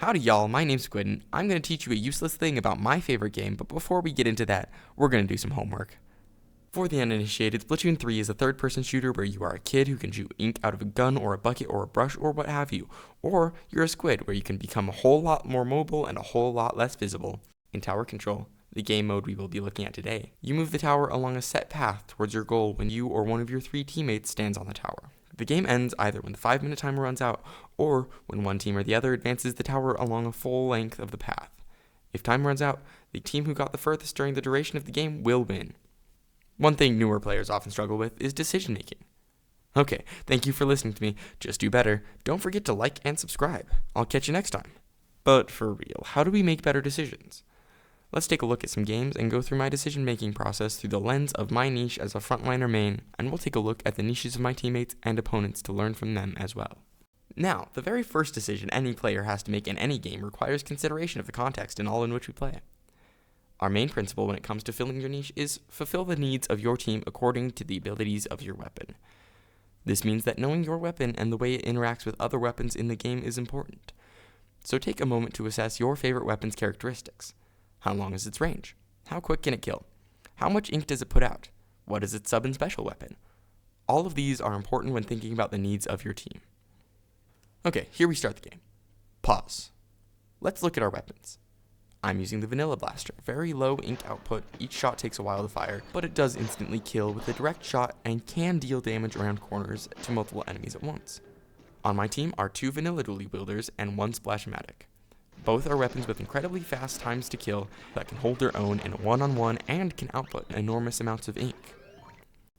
Howdy y'all, my name's i.squidn't. I'm going to teach you a useless thing about my favorite game, but before we get into that, we're going to do some homework. For the uninitiated, Splatoon 3 is a third-person shooter where you are a kid who can shoot ink out of a gun or a bucket or a brush or what have you, or you're a squid where you can become a whole lot more mobile and a whole lot less visible. In Tower Control, the game mode we will be looking at today, you move the tower along a set path towards your goal when you or one of your 3 teammates stands on the tower. The game ends either when the 5-minute timer runs out, or when one team or the other advances the tower along a full length of the path. If time runs out, the team who got the furthest during the duration of the game will win. One thing newer players often struggle with is decision making. Okay, thank you for listening to me. Just do better. Don't forget to like and subscribe. I'll catch you next time. But for real, how do we make better decisions? Let's take a look at some games and go through my decision-making process through the lens of my niche as a frontliner main, and we'll take a look at the niches of my teammates and opponents to learn from them as well. Now, the very first decision any player has to make in any game requires consideration of the context and all in which we play it. Our main principle when it comes to filling your niche is fulfill the needs of your team according to the abilities of your weapon. This means that knowing your weapon and the way it interacts with other weapons in the game is important. So take a moment to assess your favorite weapon's characteristics. How long is its range? How quick can it kill? How much ink does it put out? What is its sub and special weapon? All of these are important when thinking about the needs of your team. Okay, here we start the game. Pause. Let's look at our weapons. I'm using the Vanilla Blaster. Very low ink output, each shot takes a while to fire, but it does instantly kill with a direct shot and can deal damage around corners to multiple enemies at once. On my team are 2 Vanilla Dually Wielders and 1 Splashmatic. Both are weapons with incredibly fast times to kill that can hold their own in a one-on-one and can output enormous amounts of ink.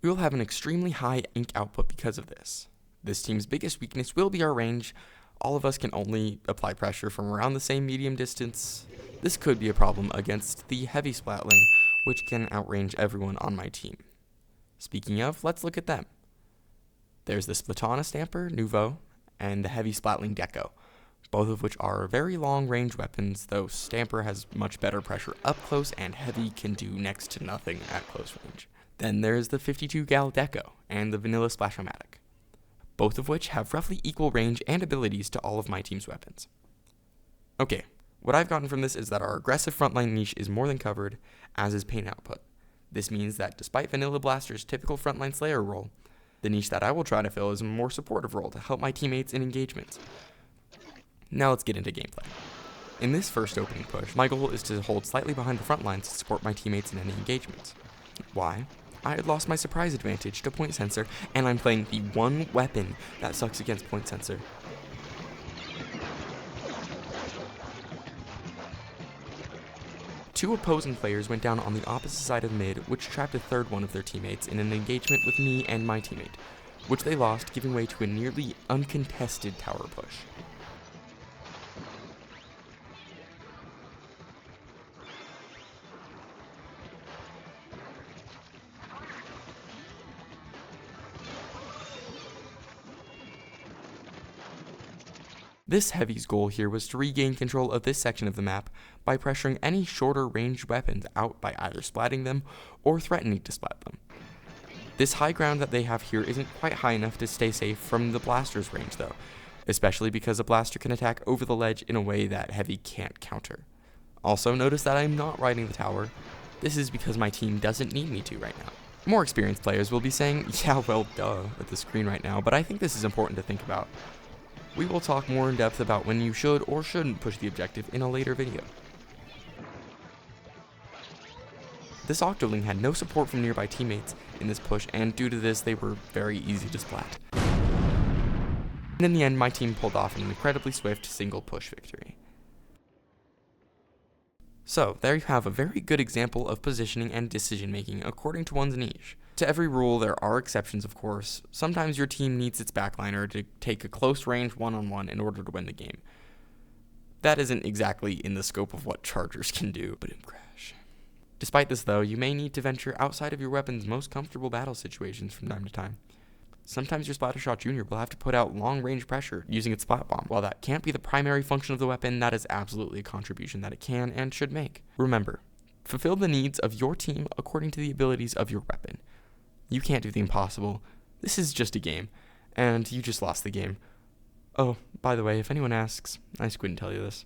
We will have an extremely high ink output because of this. This team's biggest weakness will be our range. All of us can only apply pressure from around the same medium distance. This could be a problem against the heavy Splatling, which can outrange everyone on my team. Speaking of, let's look at them. There's the Splatana Stamper, Nouveau, and the heavy Splatling Deco, both of which are very long-range weapons, though Stamper has much better pressure up close and Heavy can do next to nothing at close range. Then there's the 52 Gal Deco and the Vanilla Splashomatic, both of which have roughly equal range and abilities to all of my team's weapons. Okay, what I've gotten from this is that our aggressive frontline niche is more than covered, as is pain output. This means that despite Vanilla Blaster's typical frontline Slayer role, the niche that I will try to fill is a more supportive role to help my teammates in engagements. Now let's get into gameplay. In this first opening push, my goal is to hold slightly behind the front lines to support my teammates in any engagements. Why? I had lost my surprise advantage to Point Sensor, and I'm playing the one weapon that sucks against Point Sensor. Two opposing players went down on the opposite side of mid, which trapped a third one of their teammates in an engagement with me and my teammate, which they lost, giving way to a nearly uncontested tower push. This Heavy's goal here was to regain control of this section of the map by pressuring any shorter ranged weapons out by either splatting them or threatening to splat them. This high ground that they have here isn't quite high enough to stay safe from the Blaster's range though, especially because a Blaster can attack over the ledge in a way that Heavy can't counter. Also notice that I'm not riding the tower. This is because my team doesn't need me to right now. More experienced players will be saying, yeah well duh, at the screen right now, but I think this is important to think about. We will talk more in depth about when you should or shouldn't push the objective in a later video. This Octoling had no support from nearby teammates in this push, and due to this they were very easy to splat. And in the end my team pulled off an incredibly swift single push victory. So there you have a very good example of positioning and decision making according to one's niche. To every rule, there are exceptions, of course. Sometimes your team needs its backliner to take a close range one-on-one in order to win the game. That isn't exactly in the scope of what chargers can do, but it crash. Despite this though, you may need to venture outside of your weapon's most comfortable battle situations from time to time. Sometimes your Splattershot Jr. will have to put out long-range pressure using its Splat Bomb. While that can't be the primary function of the weapon, that is absolutely a contribution that it can and should make. Remember, fulfill the needs of your team according to the abilities of your weapon. You can't do the impossible. This is just a game, and you just lost the game. Oh, by the way, if anyone asks, i.squidn't tell you this.